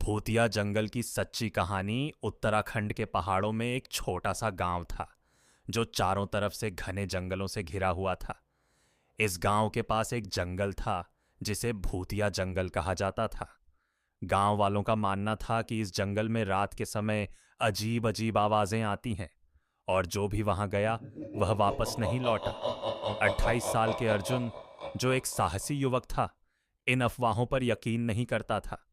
भूतिया जंगल की सच्ची कहानी। उत्तराखंड के पहाड़ों में एक छोटा सा गांव था जो चारों तरफ से घने जंगलों से घिरा हुआ था। इस गांव के पास एक जंगल था जिसे भूतिया जंगल कहा जाता था। गांव वालों का मानना था कि इस जंगल में रात के समय अजीब अजीब आवाजें आती हैं और जो भी वहां गया वह वापस नहीं लौटा। 28 साल के अर्जुन, जो एक साहसी युवक था, इन अफवाहों पर यकीन नहीं करता था।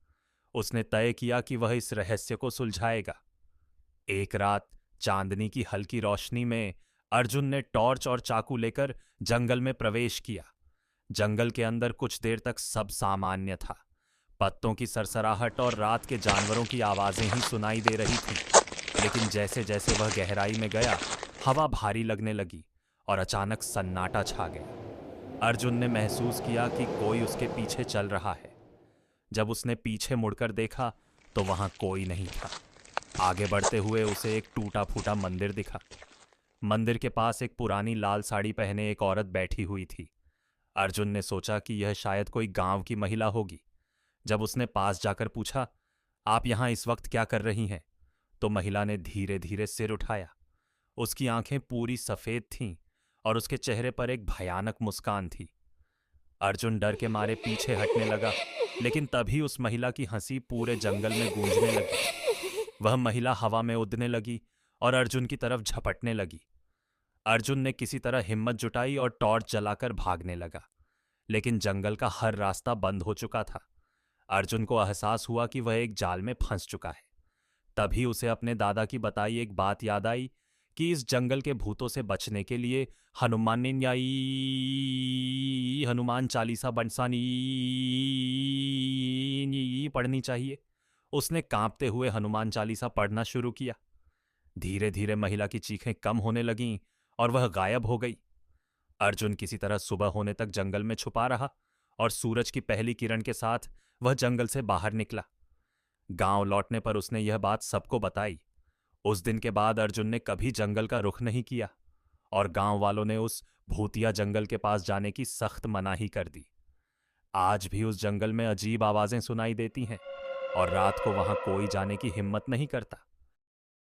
उसने तय किया कि वह इस रहस्य को सुलझाएगा। एक रात चांदनी की हल्की रोशनी में अर्जुन ने टॉर्च और चाकू लेकर जंगल में प्रवेश किया। जंगल के अंदर कुछ देर तक सब सामान्य था। पत्तों की सरसराहट और रात के जानवरों की आवाजें ही सुनाई दे रही थीं। लेकिन जैसे जैसे वह गहराई में गया, हवा भारी लगने लगी और अचानक सन्नाटा छा गया। अर्जुन ने महसूस किया कि कोई उसके पीछे चल रहा है। जब उसने पीछे मुड़कर देखा तो वहां कोई नहीं था। आगे बढ़ते हुए उसे एक टूटा फूटा मंदिर दिखा। मंदिर के पास एक पुरानी लाल साड़ी पहने एक औरत बैठी हुई थी। अर्जुन ने सोचा कि यह शायद कोई गांव की महिला होगी। जब उसने पास जाकर पूछा, आप यहां इस वक्त क्या कर रही हैं, तो महिला ने धीरे धीरे सिर उठाया। उसकी आंखें पूरी सफेद थीं और उसके चेहरे पर एक भयानक मुस्कान थी। अर्जुन डर के मारे पीछे हटने लगा, लेकिन तभी उस महिला की हंसी पूरे जंगल में गूंजने लगी। वह महिला हवा में उड़ने लगी और अर्जुन की तरफ झपटने लगी। अर्जुन ने किसी तरह हिम्मत जुटाई और टॉर्च जलाकर भागने लगा, लेकिन जंगल का हर रास्ता बंद हो चुका था। अर्जुन को एहसास हुआ कि वह एक जाल में फंस चुका है। तभी उसे अपने दादा की बताई एक बात याद आई कि इस जंगल के भूतों से बचने के लिए हनुमान चालीसा बंसानी पढ़नी चाहिए। उसने कांपते हुए हनुमान चालीसा पढ़ना शुरू किया। धीरे धीरे महिला की चीखें कम होने लगीं और वह गायब हो गई। अर्जुन किसी तरह सुबह होने तक जंगल में छुपा रहा और सूरज की पहली किरण के साथ वह जंगल से बाहर निकला। गांव लौटने पर उसने यह बात सबको बताई। उस दिन के बाद अर्जुन ने कभी जंगल का रुख नहीं किया और गांव वालों ने उस भूतिया जंगल के पास जाने की सख्त मनाही कर दी। आज भी उस जंगल में अजीब आवाजें सुनाई देती हैं और रात को वहां कोई जाने की हिम्मत नहीं करता।